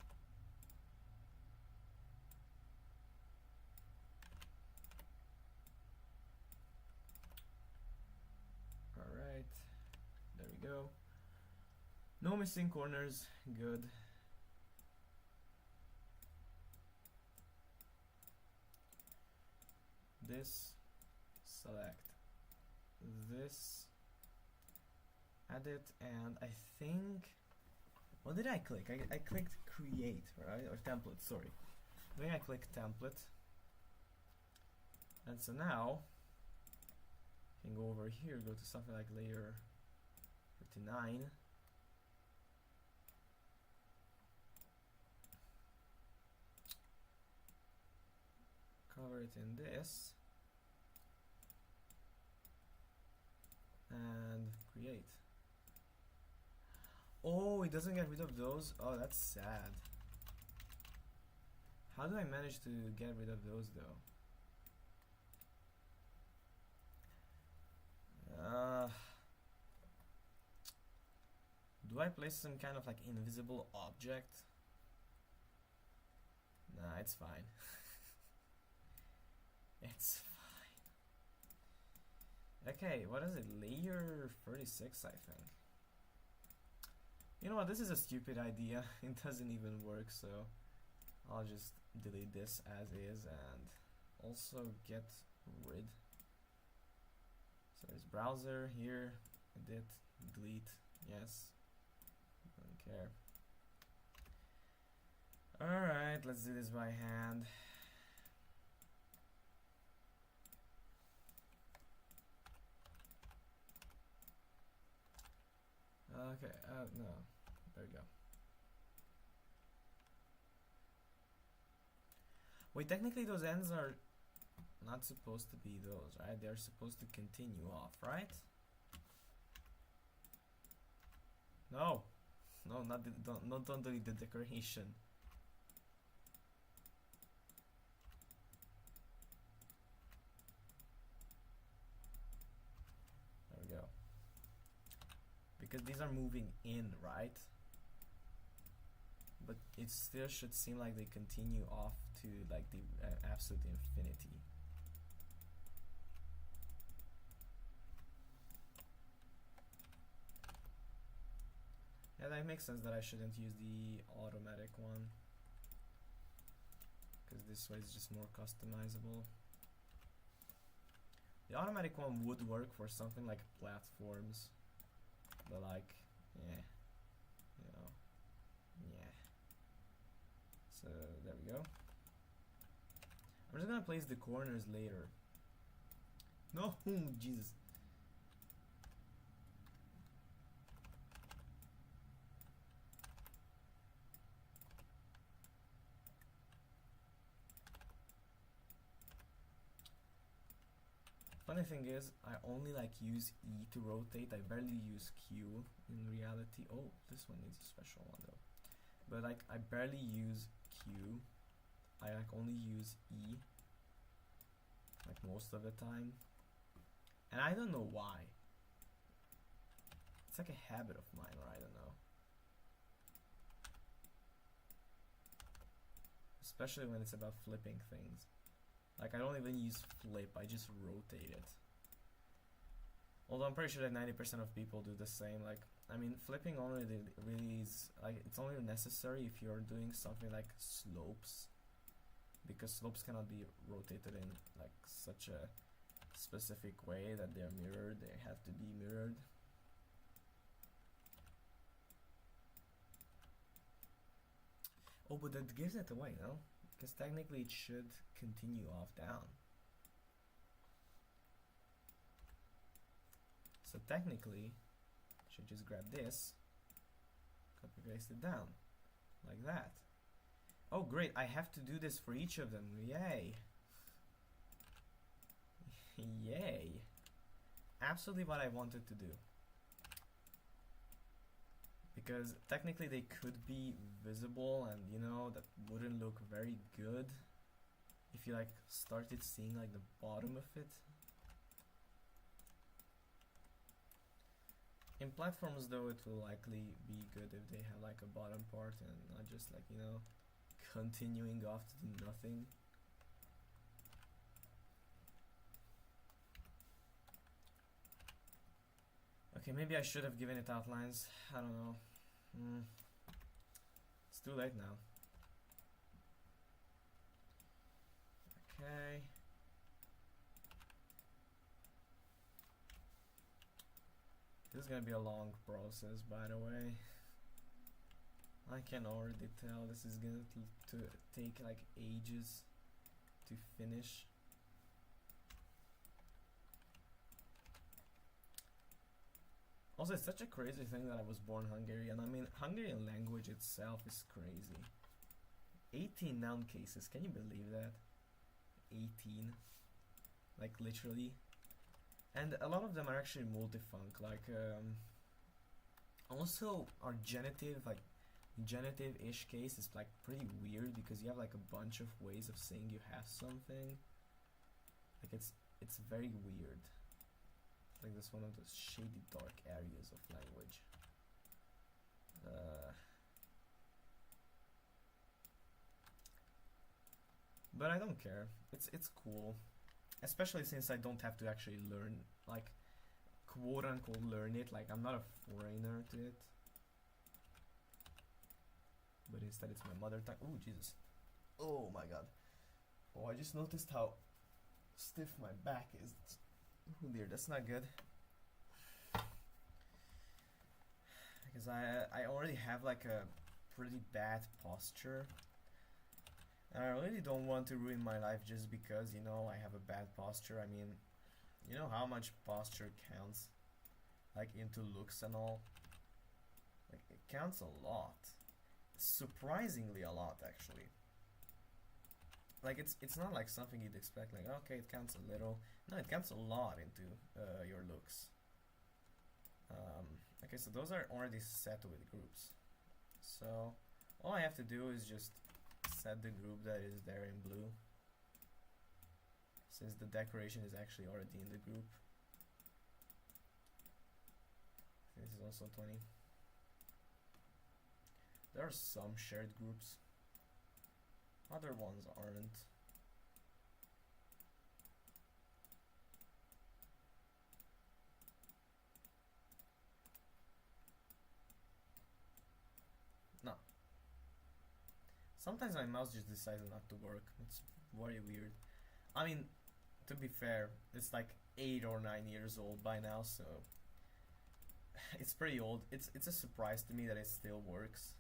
Alright, there we go. No missing corners, good. This, select this, edit, and I think, what did I click? I clicked create, right? Or template, sorry. I think I clicked template. And so now, I can go over here, go to something like layer 59. Cover it in this. And create. Oh, it doesn't get rid of those? Oh, that's sad. How do I manage to get rid of those though? Do I place some kind of like invisible object? Nah, it's fine. It's fine. Okay, what is it? Layer 36, I think. You know what? This is a stupid idea. It doesn't even work, so I'll just delete this as is and also get rid. So there's browser here, edit, delete, yes. Don't care. Alright, let's do this by hand. Okay, no, there we go. Wait, technically those ends are not supposed to be those, right? They're supposed to continue off, right? No, no, not the, don't delete the decoration. There we go. Because these are moving in, right? But it still should seem like they continue off to like the absolute infinity. Yeah, that makes sense that I shouldn't use the automatic one, because this way is just more customizable. The automatic one would work for something like platforms, but like, yeah, you know, yeah. So there we go. I'm just gonna place the corners later. No, Jesus. Funny thing is, I only like use E to rotate. I barely use Q in reality. Oh, this one needs a special one though. But like, I barely use Q. I like only use E, like most of the time. And I don't know why. It's like a habit of mine, or I don't know. Especially when it's about flipping things. Like, I don't even use flip, I just rotate it. Although I'm pretty sure that 90% of people do the same. Like, I mean, flipping only really is, like, it's only necessary if you're doing something like slopes. Because slopes cannot be rotated in, like, such a specific way that they're mirrored. They have to be mirrored. Oh, but that gives it away, no? Because technically it should continue off down. So technically, I should just grab this, copy paste it down, like that. Oh great, I have to do this for each of them, yay! Yay! Absolutely what I wanted to do. Because technically they could be visible, and you know, that wouldn't look very good if you like started seeing like the bottom of it. In platforms though, it will likely be good if they have like a bottom part and not just like, you know, continuing off to do nothing. Okay, maybe I should have given it outlines, I don't know. It's too late now. Okay. This is gonna be a long process, by the way. I can already tell this is going to take like ages to finish. Also, it's such a crazy thing that I was born Hungarian. I mean, Hungarian language itself is crazy. 18 noun cases, can you believe that? 18. Like, literally. And a lot of them are actually multifunc, like, also our genitive, like, genitive-ish case is like pretty weird because you have like a bunch of ways of saying you have something. Like it's very weird. Like that's one of those shady dark areas of language. But I don't care. It's cool, especially since I don't have to actually learn, like, quote unquote learn it. Like I'm not a foreigner to it. But instead it's my mother tongue. Oh Jesus. Oh my god. Oh, I just noticed how stiff my back is. Oh dear, that's not good. Because I already have like a pretty bad posture. And I really don't want to ruin my life just because, you know, I have a bad posture. I mean, you know how much posture counts? Like into looks and all? Like it counts a lot. Surprisingly a lot, actually. Like it's not like something you'd expect, like okay, it counts a little. No, it counts a lot into your looks. Okay, so those are already set with groups, so all I have to do is just set the group that is there in blue, since the decoration is actually already in the group. This is also 20. There are some shared groups. Other ones aren't. No. Sometimes my mouse just decides not to work. It's very weird. I mean, to be fair, it's like 8 or 9 years old by now, so it's pretty old. It's a surprise to me that it still works.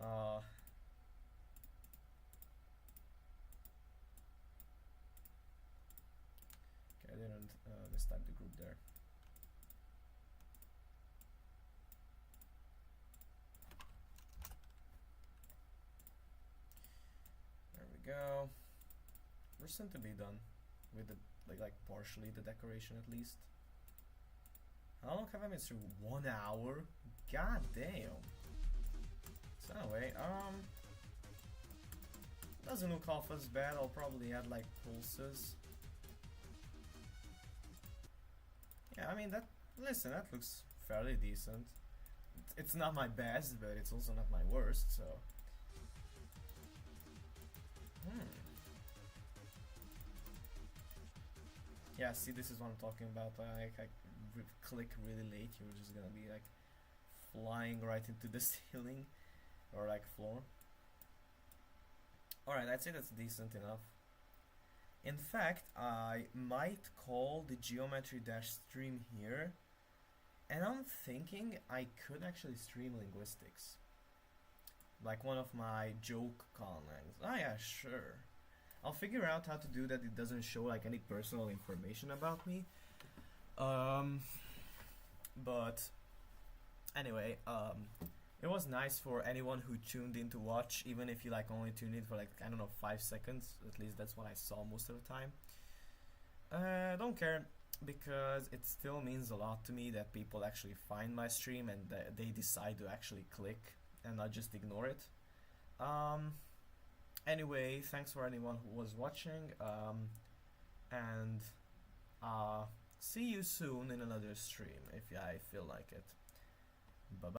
Okay, I didn't mistype the group there. There we go. We're soon to be done with the like partially the decoration at least. How long have I been through? 1 hour? God damn. So anyway, doesn't look half as bad. I'll probably add like pulses. Yeah, I mean that. Listen, that looks fairly decent. It's not my best, but it's also not my worst. So. Yeah, see, this is what I'm talking about. I click really late. You're just gonna be like flying right into the ceiling or like floor. Alright, I'd say that's decent enough. In fact, I might call the geometry dash stream here, and I'm thinking I could actually stream linguistics, like one of my joke conlangs. Oh yeah, sure. I'll figure out how to do that. It doesn't show like any personal information about me. But anyway, it was nice for anyone who tuned in to watch, even if you like only tuned in for like, I don't know, 5 seconds. At least that's what I saw most of the time. Don't care, because it still means a lot to me that people actually find my stream and they decide to actually click and not just ignore it. Anyway, thanks for anyone who was watching, and see you soon in another stream if I feel like it. Bye bye.